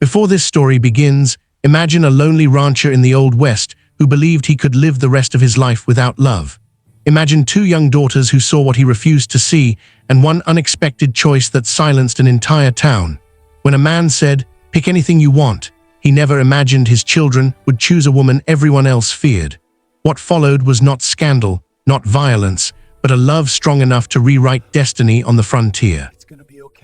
Before this story begins, imagine a lonely rancher in the Old West who believed he could live the rest of his life without love. Imagine two young daughters who saw what he refused to see, and one unexpected choice that silenced an entire town. When a man said, "Pick anything you want," he never imagined his children would choose a woman everyone else feared. What followed was not scandal, not violence, but a love strong enough to rewrite destiny on the frontier.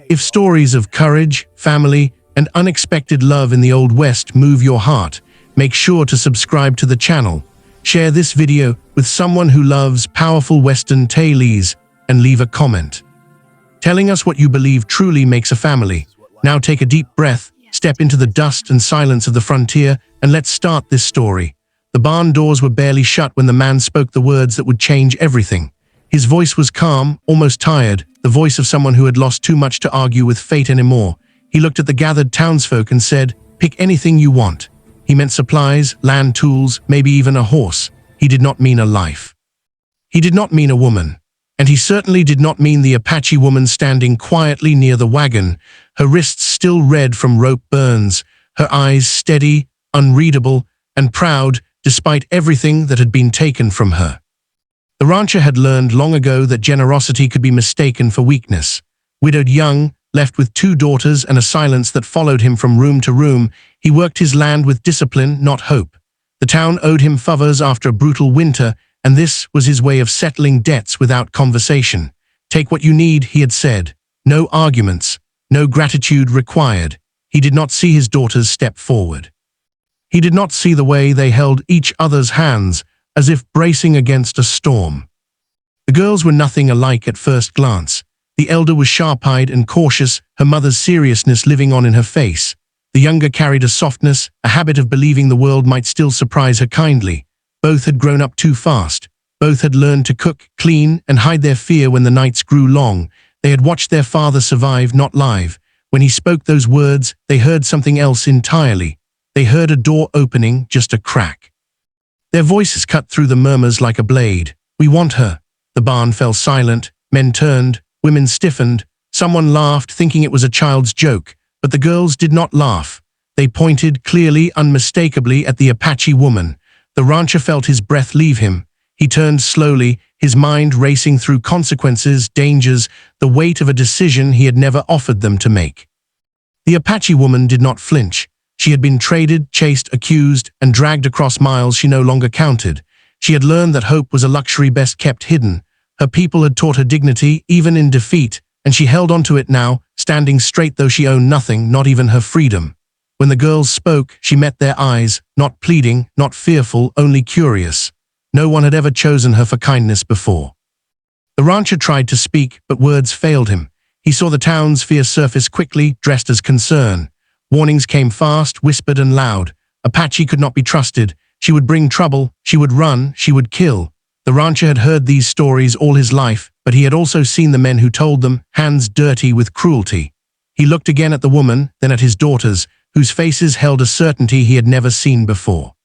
If stories of courage, family, and unexpected love in the Old West move your heart, make sure to subscribe to the channel, share this video with someone who loves powerful Western tales, and leave a comment. Telling us what you believe truly makes a family. Now take a deep breath, step into the dust and silence of the frontier, and let's start this story. The barn doors were barely shut when the man spoke the words that would change everything. His voice was calm, almost tired, the voice of someone who had lost too much to argue with fate anymore. He looked at the gathered townsfolk and said, "Pick anything you want." He meant supplies, land tools, maybe even a horse. He did not mean a life. He did not mean a woman. And he certainly did not mean the Apache woman standing quietly near the wagon, her wrists still red from rope burns, her eyes steady, unreadable, and proud, despite everything that had been taken from her. The rancher had learned long ago that generosity could be mistaken for weakness. Widowed young, left with two daughters and a silence that followed him from room to room, he worked his land with discipline, not hope. The town owed him favors after a brutal winter, and this was his way of settling debts without conversation. "Take what you need," he had said. No arguments, no gratitude required. He did not see his daughters step forward. He did not see the way they held each other's hands, as if bracing against a storm. The girls were nothing alike at first glance. The elder was sharp-eyed and cautious, her mother's seriousness living on in her face. The younger carried a softness, a habit of believing the world might still surprise her kindly. Both had grown up too fast. Both had learned to cook, clean, and hide their fear when the nights grew long. They had watched their father survive, not live. When he spoke those words, they heard something else entirely. They heard a door opening, just a crack. Their voices cut through the murmurs like a blade. "We want her." The barn fell silent. Men turned. Women stiffened. Someone laughed, thinking it was a child's joke. But the girls did not laugh. They pointed clearly, unmistakably, at the Apache woman. The rancher felt his breath leave him. He turned slowly, his mind racing through consequences, dangers, the weight of a decision he had never offered them to make. The Apache woman did not flinch. She had been traded, chased, accused, and dragged across miles she no longer counted. She had learned that hope was a luxury best kept hidden. Her people had taught her dignity, even in defeat, and she held onto it now, standing straight though she owned nothing, not even her freedom. When the girls spoke, she met their eyes, not pleading, not fearful, only curious. No one had ever chosen her for kindness before. The rancher tried to speak, but words failed him. He saw the town's fear surface quickly, dressed as concern. Warnings came fast, whispered and loud. Apache could not be trusted. She would bring trouble, she would run, she would kill. The rancher had heard these stories all his life, but he had also seen the men who told them, hands dirty with cruelty. He looked again at the woman, then at his daughters, whose faces held a certainty he had never seen before.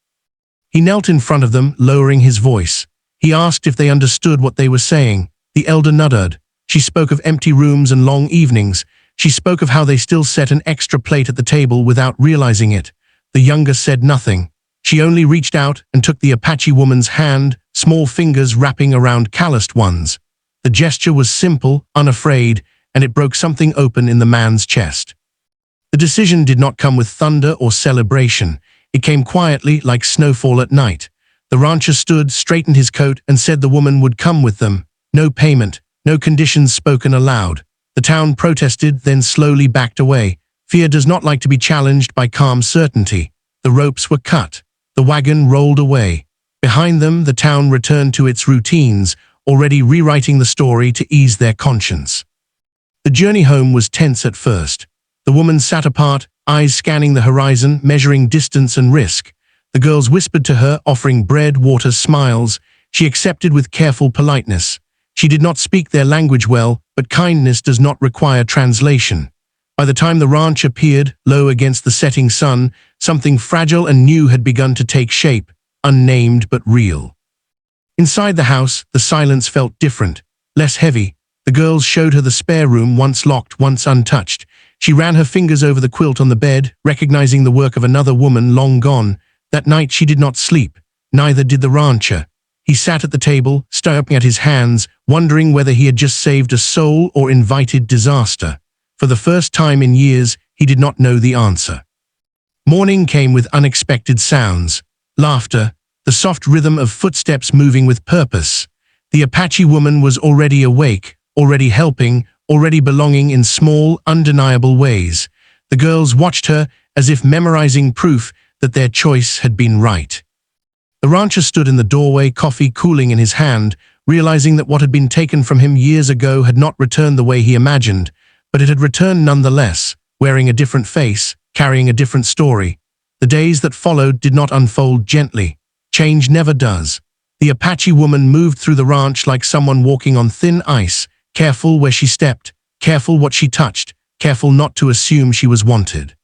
He knelt in front of them, lowering his voice. He asked if they understood what they were saying. The elder nodded. She spoke of empty rooms and long evenings. She spoke of how they still set an extra plate at the table without realizing it. The younger said nothing. She only reached out and took the Apache woman's hand, small fingers wrapping around calloused ones. The gesture was simple, unafraid, and it broke something open in the man's chest. The decision did not come with thunder or celebration. It came quietly, like snowfall at night. The rancher stood, straightened his coat, and said the woman would come with them. No payment, no conditions spoken aloud. The town protested, then slowly backed away. Fear does not like to be challenged by calm certainty. The ropes were cut. The wagon rolled away. Behind them, the town returned to its routines, already rewriting the story to ease their conscience. The journey home was tense at first. The woman sat apart, eyes scanning the horizon, measuring distance and risk. The girls whispered to her, offering bread, water, smiles. She accepted with careful politeness. She did not speak their language well, but kindness does not require translation. By the time the ranch appeared, low against the setting sun, something fragile and new had begun to take shape, unnamed but real. Inside the house, the silence felt different, less heavy. The girls showed her the spare room, once locked, once untouched. She ran her fingers over the quilt on the bed, recognizing the work of another woman long gone. That night she did not sleep, neither did the rancher. He sat at the table, staring at his hands, wondering whether he had just saved a soul or invited disaster. For the first time in years, he did not know the answer. Morning came with unexpected sounds, laughter, the soft rhythm of footsteps moving with purpose. The Apache woman was already awake, already helping, already belonging in small, undeniable ways. The girls watched her as if memorizing proof that their choice had been right. The rancher stood in the doorway, coffee cooling in his hand, realizing that what had been taken from him years ago had not returned the way he imagined, but it had returned nonetheless, wearing a different face, carrying a different story. The days that followed did not unfold gently. Change never does. The Apache woman moved through the ranch like someone walking on thin ice, careful where she stepped, careful what she touched, careful not to assume she was wanted.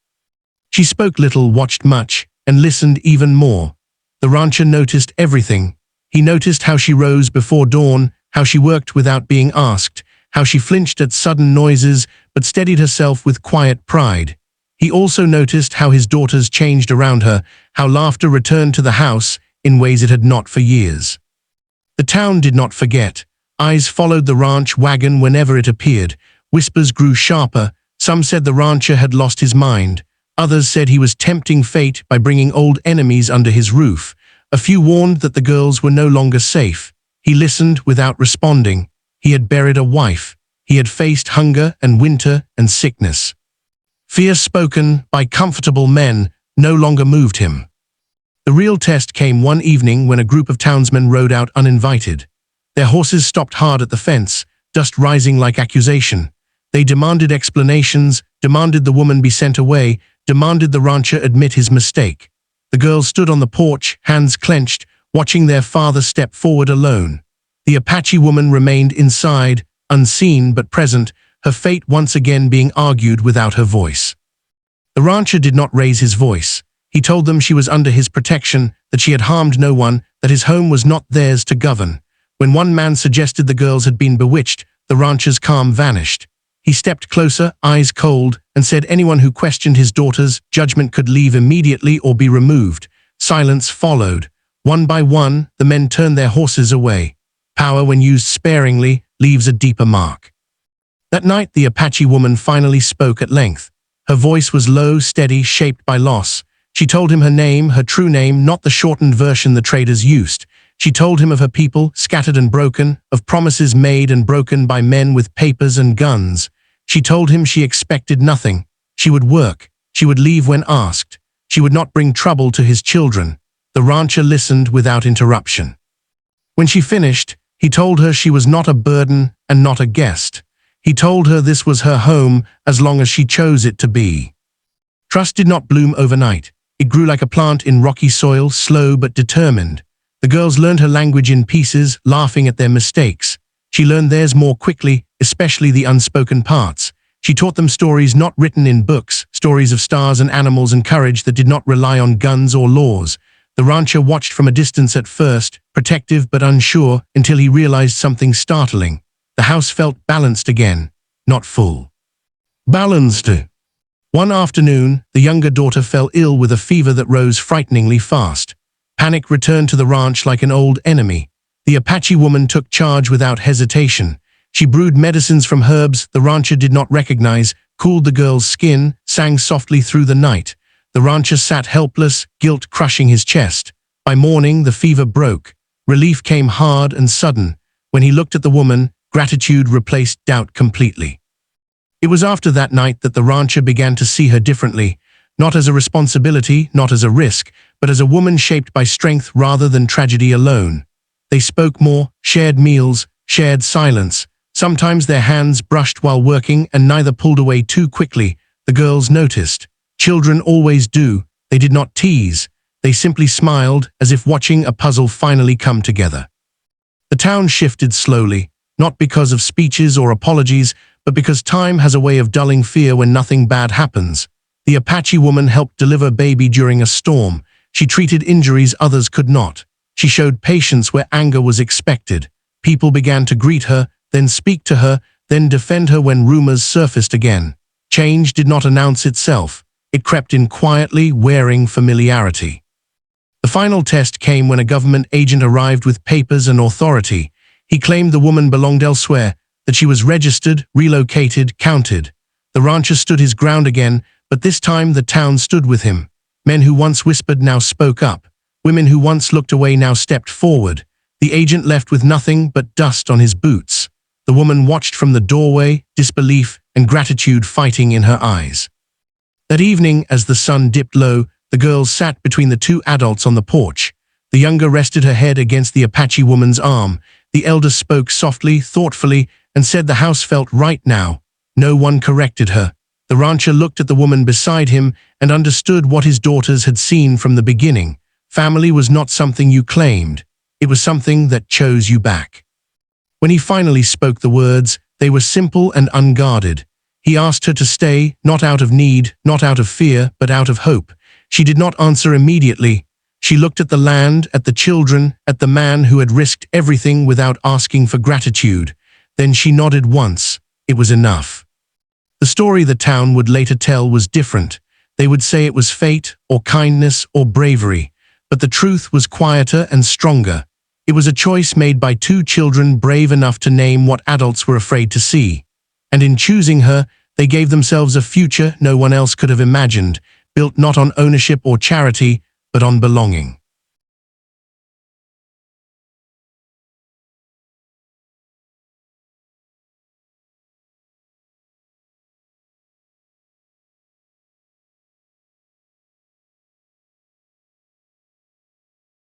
She spoke little, watched much, and listened even more. The rancher noticed everything. He noticed how she rose before dawn, how she worked without being asked, how she flinched at sudden noises but steadied herself with quiet pride. He also noticed how his daughters changed around her, how laughter returned to the house in ways it had not for years. The town did not forget. Eyes followed the ranch wagon whenever it appeared. Whispers grew sharper. Some said the rancher had lost his mind. Others said he was tempting fate by bringing old enemies under his roof. A few warned that the girls were no longer safe. He listened without responding. He had buried a wife. He had faced hunger and winter and sickness. Fear spoken by comfortable men no longer moved him. The real test came one evening when a group of townsmen rode out uninvited. Their horses stopped hard at the fence, dust rising like accusation. They demanded explanations, demanded the woman be sent away, demanded the rancher admit his mistake. The girls stood on the porch, hands clenched, watching their father step forward alone. The Apache woman remained inside, unseen but present, her fate once again being argued without her voice. The rancher did not raise his voice. He told them she was under his protection, that she had harmed no one, that his home was not theirs to govern. When one man suggested the girls had been bewitched, the rancher's calm vanished. He stepped closer, eyes cold, and said anyone who questioned his daughters' judgment could leave immediately or be removed. Silence followed. One by one, the men turned their horses away. Power, when used sparingly, leaves a deeper mark. That night, the Apache woman finally spoke at length. Her voice was low, steady, shaped by loss. She told him her name, her true name, not the shortened version the traders used. She told him of her people, scattered and broken, of promises made and broken by men with papers and guns. She told him she expected nothing. She would work. She would leave when asked. She would not bring trouble to his children. The rancher listened without interruption. When she finished, he told her she was not a burden and not a guest. He told her this was her home as long as she chose it to be. Trust did not bloom overnight. It grew like a plant in rocky soil, slow but determined. The girls learned her language in pieces, laughing at their mistakes. She learned theirs more quickly, especially the unspoken parts. She taught them stories not written in books, stories of stars and animals and courage that did not rely on guns or laws. The rancher watched from a distance at first, protective but unsure, until he realized something startling. The house felt balanced again, not full. Balanced. One afternoon, the younger daughter fell ill with a fever that rose frighteningly fast. Panic returned to the ranch like an old enemy. The Apache woman took charge without hesitation. She brewed medicines from herbs the rancher did not recognize, cooled the girl's skin, sang softly through the night. The rancher sat helpless, guilt crushing his chest. By morning, the fever broke. Relief came hard and sudden. When he looked at the woman, gratitude replaced doubt completely. It was after that night that the rancher began to see her differently, not as a responsibility, not as a risk, but as a woman shaped by strength rather than tragedy alone. They spoke more, shared meals, shared silence. Sometimes their hands brushed while working and neither pulled away too quickly. The girls noticed. Children always do. They did not tease. They simply smiled, as if watching a puzzle finally come together. The town shifted slowly, not because of speeches or apologies, but because time has a way of dulling fear when nothing bad happens. The Apache woman helped deliver baby during a storm. She treated injuries others could not. She showed patience where anger was expected. People began to greet her, then speak to her, then defend her when rumors surfaced again. Change did not announce itself. It crept in quietly, wearing familiarity. The final test came when a government agent arrived with papers and authority. He claimed the woman belonged elsewhere, that she was registered, relocated, counted. The rancher stood his ground again, but this time the town stood with him. Men who once whispered now spoke up. Women who once looked away now stepped forward. The agent left with nothing but dust on his boots. The woman watched from the doorway, disbelief and gratitude fighting in her eyes. That evening, as the sun dipped low, the girls sat between the two adults on the porch. The younger rested her head against the Apache woman's arm. The elder spoke softly, thoughtfully, and said the house felt right now. No one corrected her. The rancher looked at the woman beside him and understood what his daughters had seen from the beginning. Family was not something you claimed. It was something that chose you back. When he finally spoke the words, they were simple and unguarded. He asked her to stay, not out of need, not out of fear, but out of hope. She did not answer immediately. She looked at the land, at the children, at the man who had risked everything without asking for gratitude. Then she nodded once. It was enough. The story the town would later tell was different. They would say it was fate, or kindness, or bravery. But the truth was quieter and stronger. It was a choice made by two children brave enough to name what adults were afraid to see. And in choosing her, they gave themselves a future no one else could have imagined, built not on ownership or charity, but on belonging.